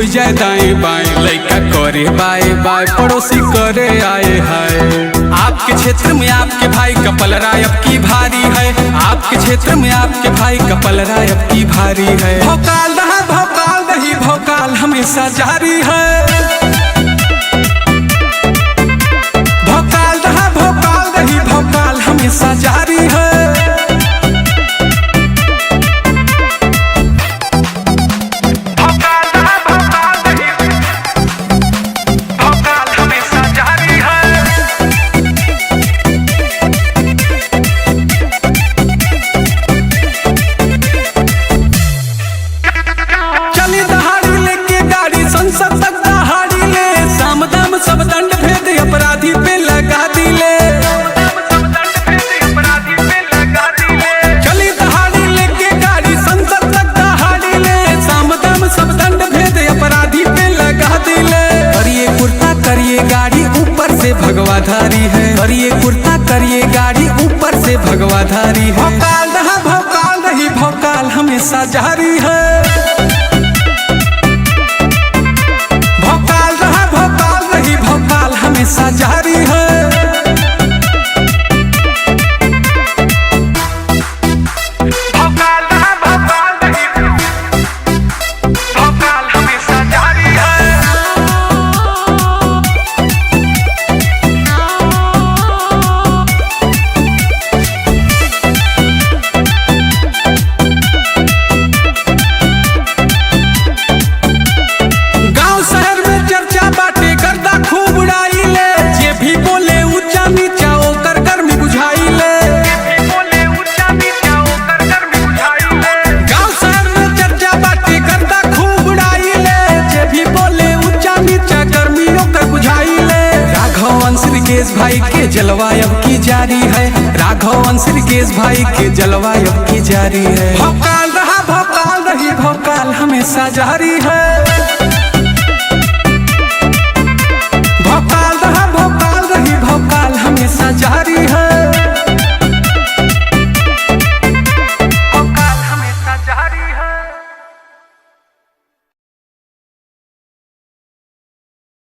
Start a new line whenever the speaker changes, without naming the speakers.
हो जाए दाएं बाएं, लड़का करे बाए बाए, पड़ोसी करे आए हाय। आपके क्षेत्र में आपके भाई का पलड़ा अब की भारी है, आपके क्षेत्र में आपके भाई का पलड़ा अब की भारी है। भौकाल रहा भौकाल रही भौकाल हमेशा जारी है, भौकाल रहा भौकाल रही भौकाल हमेशा जारी है। सब दंड भेद अपराधी पे लगा दिले, चली दहाड़ी लेके गाड़ी संसद तक दहाड़ी ले, सामदाम सब दंड भेद अपराधी पे लगा दिले। करिए कुर्ता करिए गाड़ी ऊपर से भगवाधारी है, करिए कुर्ता करिए गाड़ी ऊपर से भगवाधारी है। भौकाल रहा भौकाल रही भौकाल हमेशा जारी है, हमेशा जारी है। भौकाल रहा भौकाल रही भौकाल हमेशा जारी है। गांव शहर में चर्चा बाटे गर्दा खूब उड़ाई, भाई के जलवा अब की जारी है, राघव अंश रिकेश भाई के जलवा अब की जारी है। भौकाल रहा भौकाल रही भौकाल हमेशा जारी है।